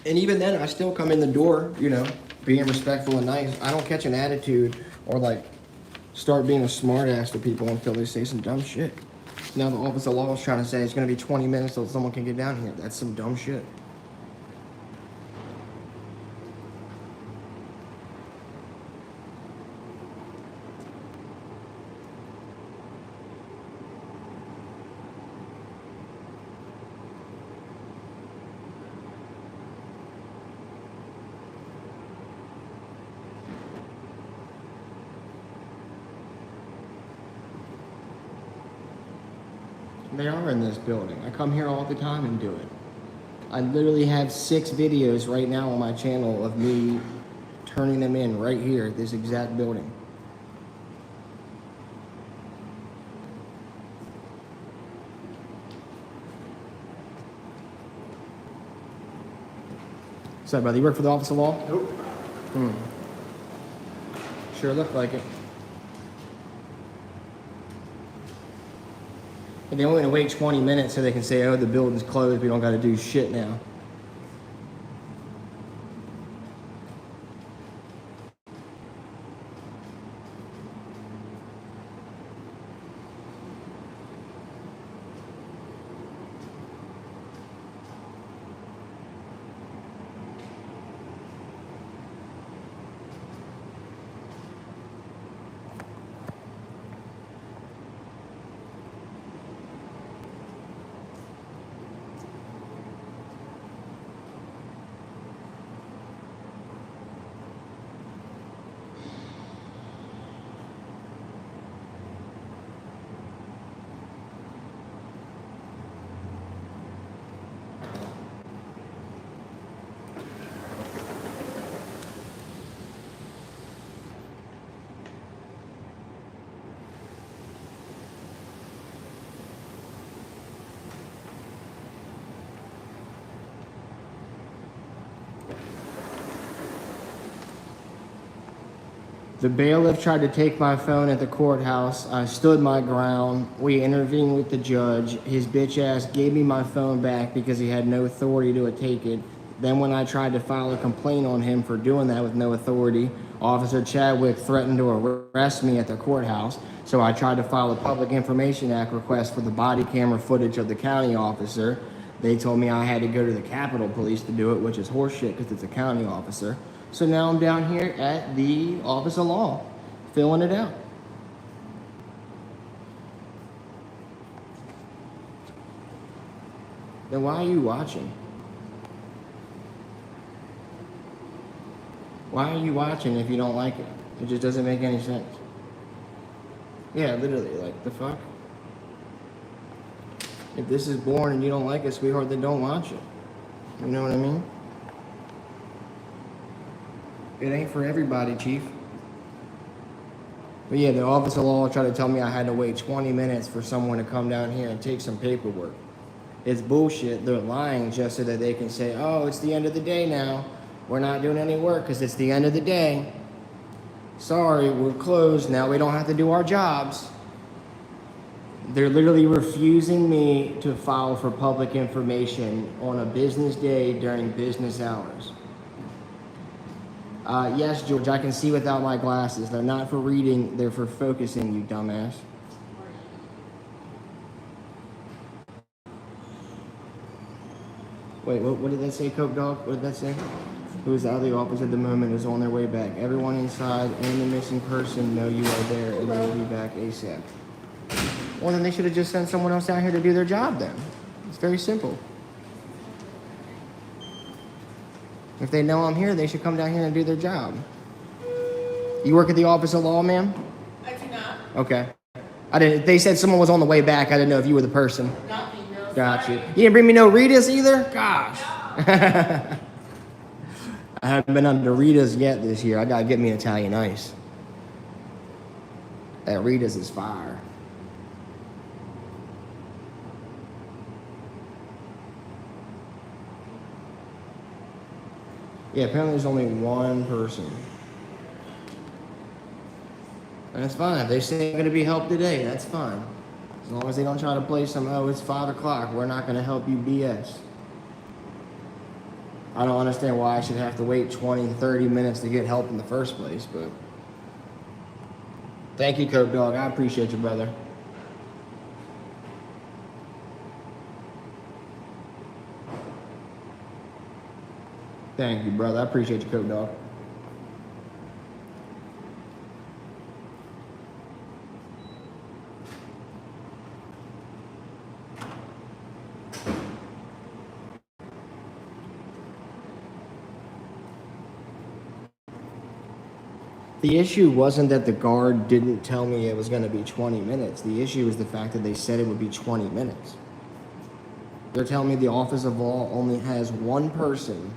Speaker 1: And even then, I still come in the door, you know, being respectful and nice. I don't catch an attitude or like start being a smart ass to people until they say some dumb shit. Now the Office of Law is trying to say it's going to be 20 minutes till someone can get down here. That's some dumb shit. They are in this building. I come here all the time and do it. I literally have 6 videos right now on my channel of me turning them in right here at this exact building. What's up, brother? You work for the Office of Law?
Speaker 4: Nope.
Speaker 1: Sure looked like it. And they only want to wait 20 minutes so they can say, oh, the building's closed, we don't got to do shit now. The bailiff tried to take my phone at the courthouse. I stood my ground. We intervened with the judge. His bitch ass gave me my phone back because he had no authority to take it. Then when I tried to file a complaint on him for doing that with no authority, Officer Chadwick threatened to arrest me at the courthouse. So I tried to file a Public Information Act request for the body camera footage of the county officer. They told me I had to go to the Capitol Police to do it, which is horseshit because it's a county officer. So now I'm down here at the Office of Law, filling it out. Then why are you watching? Why are you watching if you don't like it? It just doesn't make any sense. Yeah, literally, like, the fuck? If this is boring and you don't like it, sweetheart, then don't watch it. You know what I mean? It ain't for everybody, Chief. But yeah, the Office of Law tried to tell me I had to wait 20 minutes for someone to come down here and take some paperwork. It's bullshit. They're lying just so that they can say, oh, it's the end of the day now. We're not doing any work because it's the end of the day. Sorry, we're closed. Now we don't have to do our jobs. They're literally refusing me to file for public information on a business day during business hours. Yes, George, I can see without my glasses. They're not for reading, they're for focusing, you dumbass. Wait, what did that say, Coke Dog? What did that say? Who is out of the office at the moment is on their way back. Everyone inside and the missing person know you are there and they will be back ASAP. Well, then they should have just sent someone else down here to do their job then. It's very simple. If they know I'm here, they should come down here and do their job. You work at the Office of Law, ma'am?
Speaker 3: I do not.
Speaker 1: Okay. I didn't. They said someone was on the way back. I didn't know if you were the person.
Speaker 3: Not me, no.
Speaker 1: Got you. You didn't bring me no Ritas either? Gosh. I haven't been under Ritas yet this year. I gotta get me Italian ice. That Ritas is fire. Yeah, apparently there's only one person. And that's fine. If they say I'm going to be helped today, that's fine. As long as they don't try to play some, oh, it's 5 o'clock, we're not going to help you BS. I don't understand why I should have to wait 20, 30 minutes to get help in the first place, but... Thank you, Coke Dog. I appreciate you, brother. Thank you, brother. I appreciate you, Coke Dog. The issue wasn't that the guard didn't tell me it was going to be 20 minutes. The issue was the fact that they said it would be 20 minutes. They're telling me the Office of Law only has one person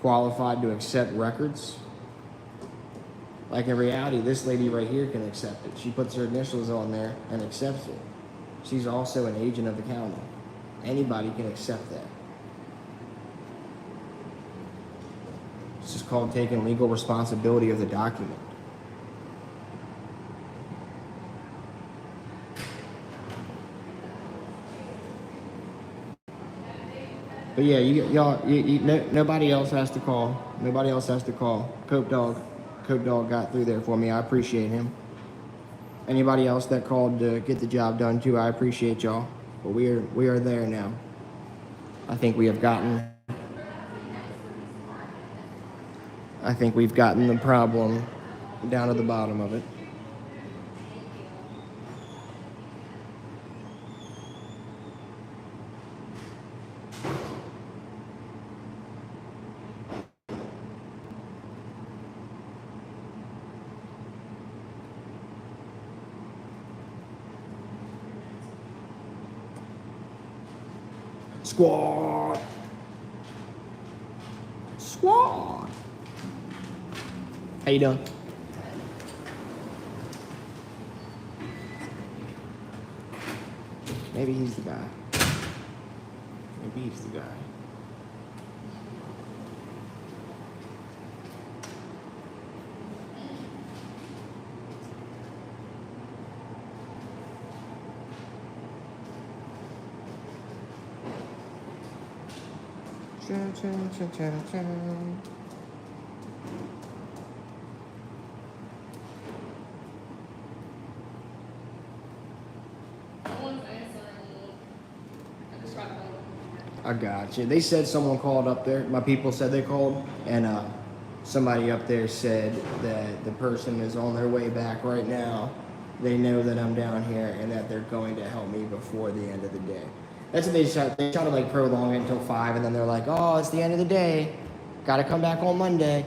Speaker 1: qualified to accept records. Like in reality, this lady right here can accept it. She puts her initials on there and accepts it. She's also an agent of the county. Anybody can accept that. It's just called taking legal responsibility of the document. But yeah, nobody else has to call. Nobody else has to call. Coke Dog got through there for me. I appreciate him. Anybody else that called to get the job done too, I appreciate y'all. But we are there now. I think we've gotten the problem down to the bottom of it. Squad. How you doing? Maybe he's the guy. Maybe he's the guy.
Speaker 3: No one's answering. I just tried to call them.
Speaker 1: I got you. They said someone called up there. My people said they called, and somebody up there said that the person is on their way back right now. They know that I'm down here and that they're going to help me before the end of the day. That's what they try. They try to like prolong it until 5, and then they're like, "Oh, it's the end of the day. Got to come back on Monday."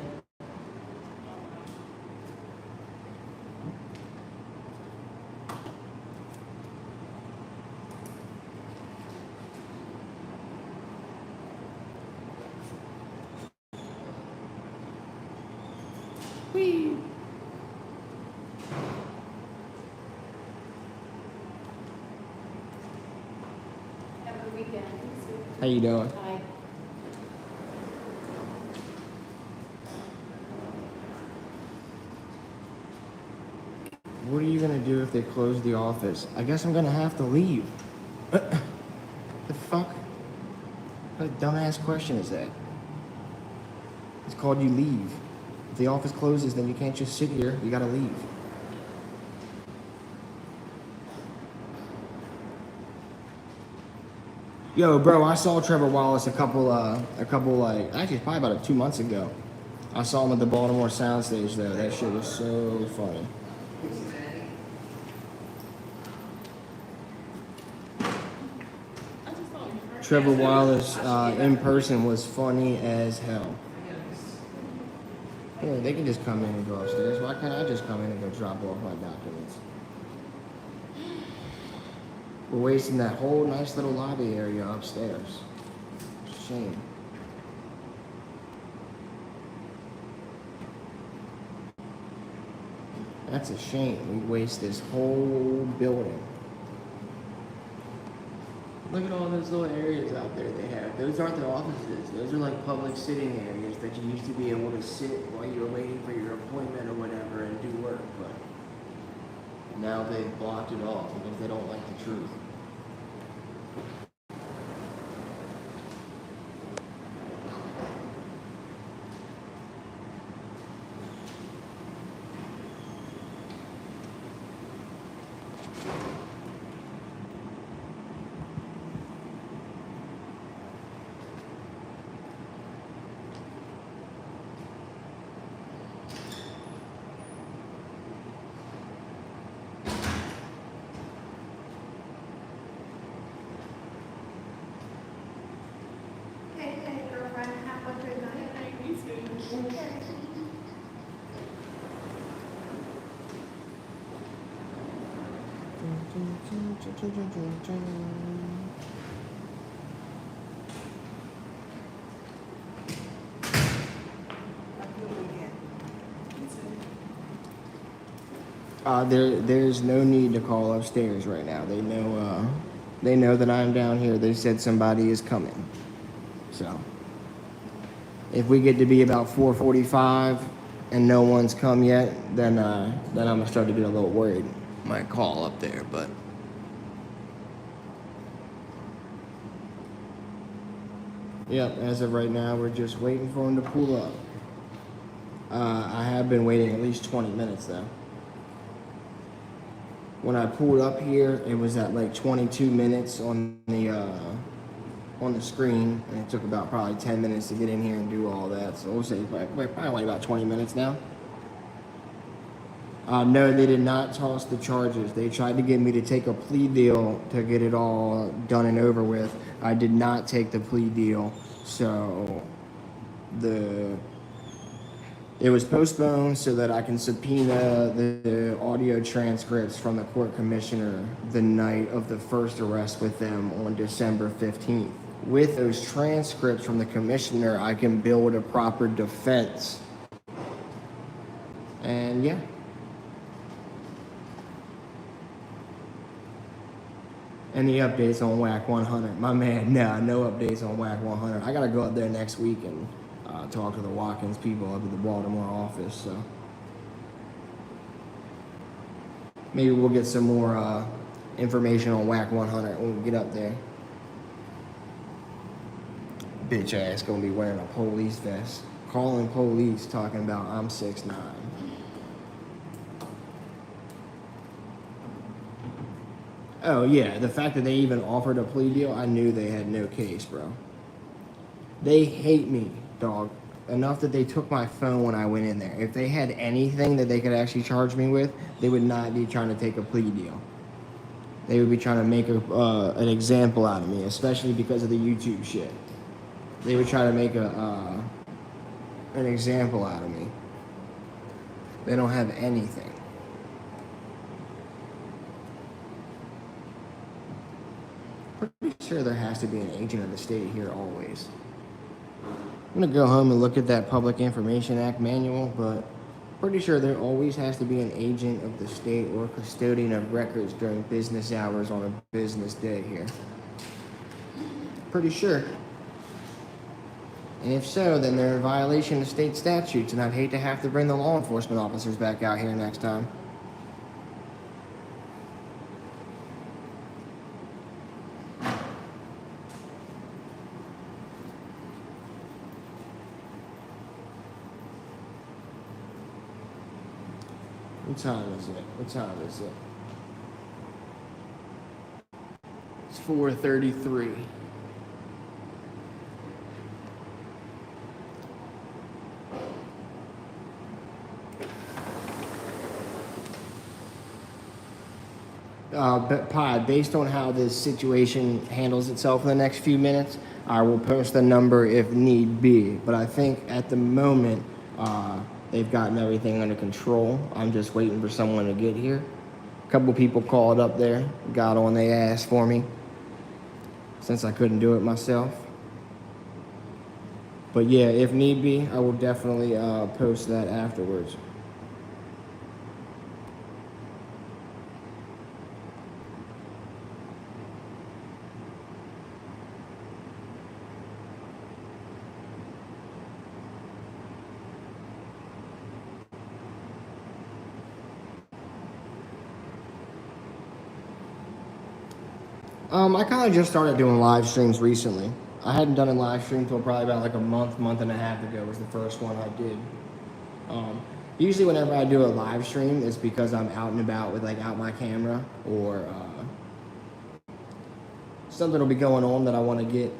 Speaker 1: Whee!
Speaker 4: Have a good weekend.
Speaker 1: How you doing?
Speaker 4: Bye.
Speaker 1: What are you gonna do if they close the office? I guess I'm gonna have to leave. The fuck? What a dumbass question is that? It's called you leave. If the office closes, then you can't just sit here. You gotta leave. Yo, bro, I saw Trevor Wallace a couple like actually it's probably about 2 months ago. I saw him at the Baltimore Soundstage though. That shit was so funny.
Speaker 3: I just thought you heard.
Speaker 1: Trevor Wallace in person was funny as hell. Yeah, they can just come in and go upstairs. Why can't I just come in and go drop off my documents? We're wasting that whole nice little lobby area upstairs. Shame. That's a shame. We waste this whole building. Look at all those little areas out there they have. Those aren't their offices. Those are like public sitting areas that you used to be able to sit while you were waiting for your appointment or whatever and do work. But now they've blocked it off because they don't like the truth.
Speaker 4: Hey, girlfriend, have a good night.
Speaker 3: Hey, me too.
Speaker 1: There's no need to call upstairs right now. They know that I'm down here. They said somebody is coming. So if we get to be about 4:45 and no one's come yet, then I'm gonna start to get a little worried. Might call up there, but yep. As of right now, we're just waiting for him to pull up. I have been waiting at least 20 minutes though. When I pulled up here, it was at like 22 minutes on the screen, and it took about probably 10 minutes to get in here and do all that. So we'll say probably like about 20 minutes now. No, they did not toss the charges. They tried to get me to take a plea deal to get it all done and over with. I did not take the plea deal, so it was postponed so that I can subpoena the audio transcripts from the court commissioner the night of the first arrest with them on December 15th. With those transcripts from the commissioner, I can build a proper defense. And yeah. Any updates on WAC 100? My man, no updates on WAC 100. I gotta go up there next week and talk to the Watkins people up at the Baltimore office, so maybe we'll get some more information on WAC 100 when we get up there. bitch ass gonna be wearing a police vest, calling police, talking about I'm 6'9". Oh yeah, the fact that they even offered a plea deal, I knew they had no case, bro. They hate me, dog. Enough that they took my phone when I went in there. If they had anything that they could actually charge me with, they would not be trying to take a plea deal. They would be trying to make an example out of me, especially because of the YouTube shit. They would try to make an example out of me. They don't have anything. Pretty sure there has to be an agent of the state here always. I'm gonna go home and look at that Public Information Act manual, but pretty sure there always has to be an agent of the state or custodian of records during business hours on a business day here. Pretty sure. And if so, then they're in violation of state statutes, and I'd hate to have to bring the law enforcement officers back out here next time. What time is it? What time is it? It's 4:33. But Pod, based on how this situation handles itself in the next few minutes, I will post a number if need be. But I think at the moment, they've gotten everything under control. I'm just waiting for someone to get here. A couple people called up there, got on their ass for me, since I couldn't do it myself. But yeah, if need be, I will definitely post that afterwards. I kind of just started doing live streams recently. I hadn't done a live stream until probably about like a month and a half ago was the first one I did. Usually whenever I do a live stream, it's because I'm out and about with like out my camera or something will be going on that I want to get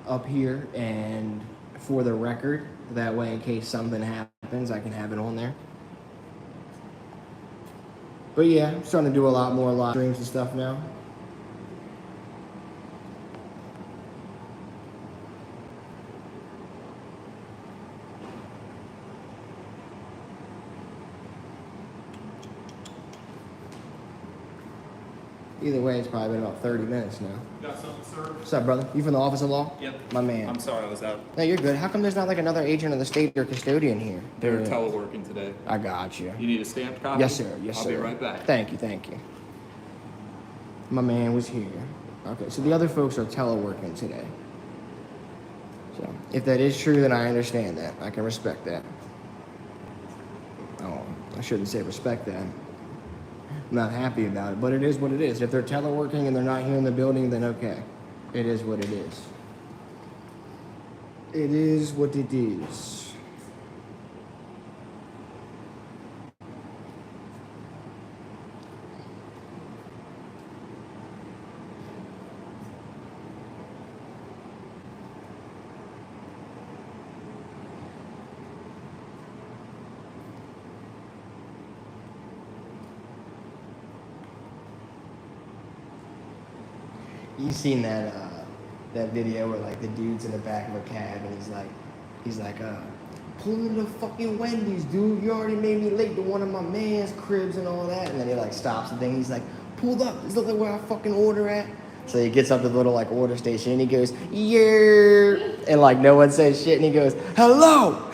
Speaker 1: up here and for the record. That way in case something happens, I can have it on there. But yeah, I'm starting to do a lot more live streams and stuff now. Either way, it's probably been about 30 minutes now.
Speaker 5: Got something, sir?
Speaker 1: What's up, brother? You from the Office of Law?
Speaker 5: Yep.
Speaker 1: My man.
Speaker 5: I'm sorry I was out.
Speaker 1: No, you're good. How come there's not like another agent of the state or custodian here?
Speaker 5: They're teleworking today.
Speaker 1: I got you.
Speaker 5: You need a stamped copy?
Speaker 1: Yes, sir. Yes,
Speaker 5: I'll
Speaker 1: sir.
Speaker 5: be right back.
Speaker 1: Thank you. Thank you. My man was here. Okay, so the other folks are teleworking today. So if that is true, then I understand that. I can respect that. Oh, I shouldn't say respect that. I'm not happy about it, but it is what it is. If they're teleworking and they're not here in the building, then okay. It is what it is. It is what it is. You seen that that video where like the dude's in the back of a cab and he's like pull into the fucking Wendy's, dude. You already made me late to one of my man's cribs and all that. And then he like stops the thing. He's like, pulled up. Is that like where I fucking order at? So he gets up to the little like order station and he goes, yeah, and like no one says shit and he goes, hello.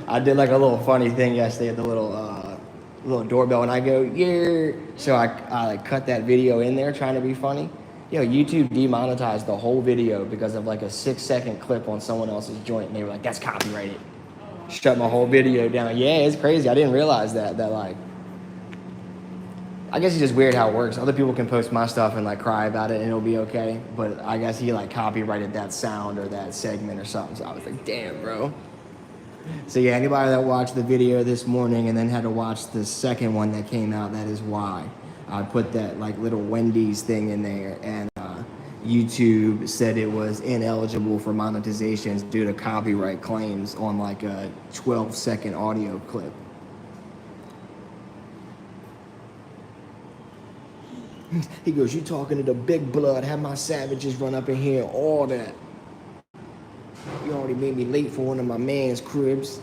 Speaker 1: I did like a little funny thing yesterday at the little doorbell and I go, yeah. So I like cut that video in there trying to be funny. Yo, YouTube demonetized the whole video because of like a 6-second clip on someone else's joint and they were like, that's copyrighted. Shut my whole video down. Yeah, it's crazy. I didn't realize that like I guess it's just weird how it works. Other people can post my stuff and like cry about it and it'll be okay. But I guess he like copyrighted that sound or that segment or something. So I was like, damn, bro. So yeah, anybody that watched the video this morning and then had to watch the second one that came out, that is why. I put that like little Wendy's thing in there, and YouTube said it was ineligible for monetizations due to copyright claims on like a 12-second audio clip. He goes, you talking to the big blood, have my savages run up in here, all that. You already made me late for one of my man's cribs.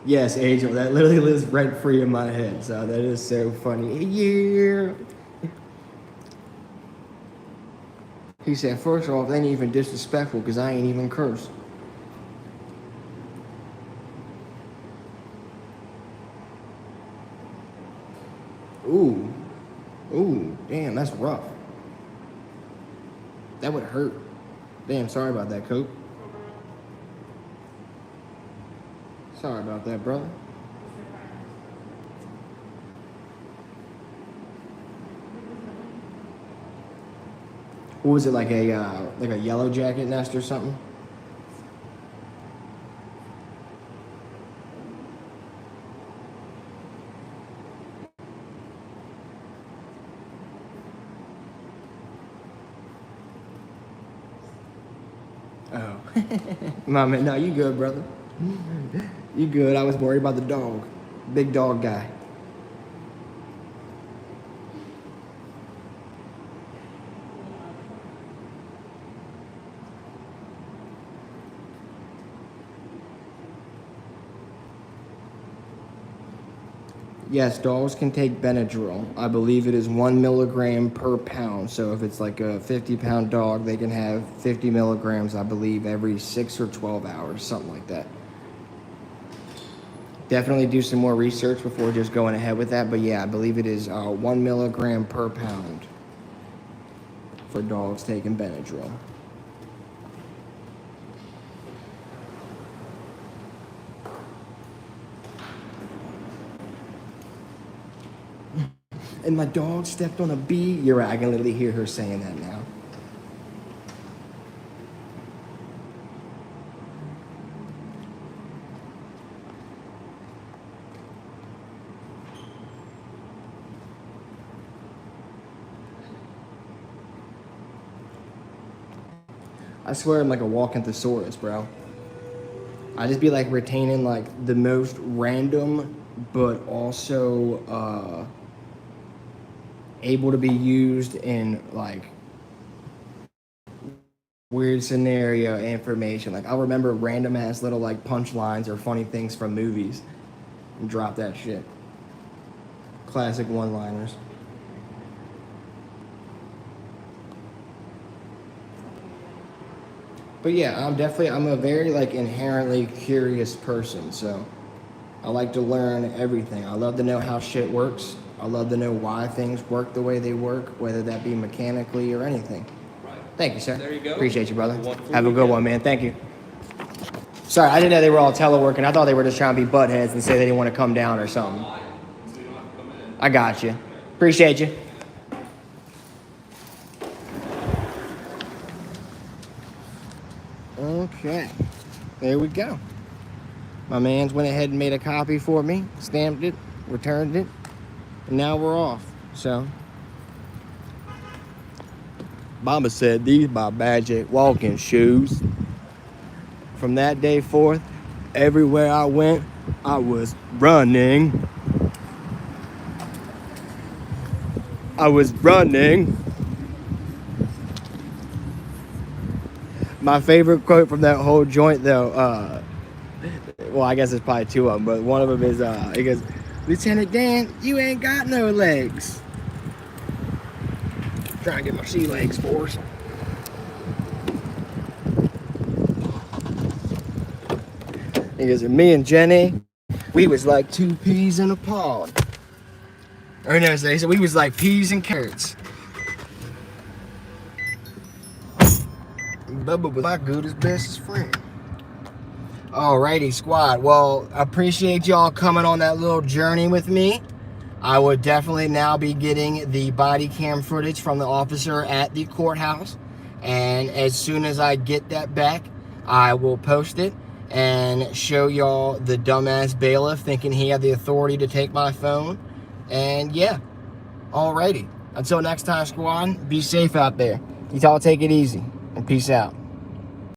Speaker 1: Yes, Angel, that literally lives rent free in my head, so that is so funny. Yeah. He said, first off, they ain't even disrespectful because I ain't even cursed. Ooh. Ooh, damn, that's rough. That would hurt. Damn, sorry about that, Cope. Sorry about that, brother. What was it, like a yellow jacket nest or something? Oh. My man, no, you good, brother. You good. I was worried about the dog. Big dog guy. Yes, dogs can take Benadryl. I believe it is 1 milligram per pound. So if it's like a 50-pound dog, they can have 50 milligrams, I believe, every 6 or 12 hours, something like that. Definitely do some more research before just going ahead with that. But yeah, I believe it is 1 milligram per pound for dogs taking Benadryl. And my dog stepped on a bee. You're right, I can literally hear her saying that now. I swear I'm like a walking thesaurus, bro. I just be like retaining like the most random, but also able to be used in like weird scenario information. Like I'll remember random ass little like punchlines or funny things from movies and drop that shit. Classic one-liners. But yeah, I'm a very like inherently curious person, so I like to learn everything. I love to know how shit works. I love to know why things work the way they work, whether that be mechanically or anything.
Speaker 5: Right.
Speaker 1: Thank you, sir.
Speaker 5: There you go.
Speaker 1: Appreciate you, brother.
Speaker 5: Wonderful
Speaker 1: Have a good
Speaker 5: weekend.
Speaker 1: one, man. Thank you. Sorry, I didn't know they were all teleworking. I thought they were just trying to be buttheads and say they didn't want to come down or something.
Speaker 5: So you don't have to come in.
Speaker 1: I got you. Appreciate you. Okay, there we go. My man's went ahead and made a copy for me, stamped it, returned it, and now we're off. So, Mama said these my magic walking shoes. From that day forth, everywhere I went, I was running. I was running. My favorite quote from that whole joint, though, well, I guess it's probably two of them, but one of them is, he goes, Lieutenant Dan, you ain't got no legs. Trying to get my sea legs for us. He goes, me and Jenny, we was like two peas in a pod. Or no, he said we was like peas and carrots. Bubba was my good as bestest friend. Alrighty, squad. Well, appreciate y'all coming on that little journey with me. I would definitely now be getting the body cam footage from the officer at the courthouse. And as soon as I get that back, I will post it and show y'all the dumbass bailiff thinking he had the authority to take my phone. And yeah, alrighty. Until next time, squad, be safe out there. Y'all take it easy and peace out.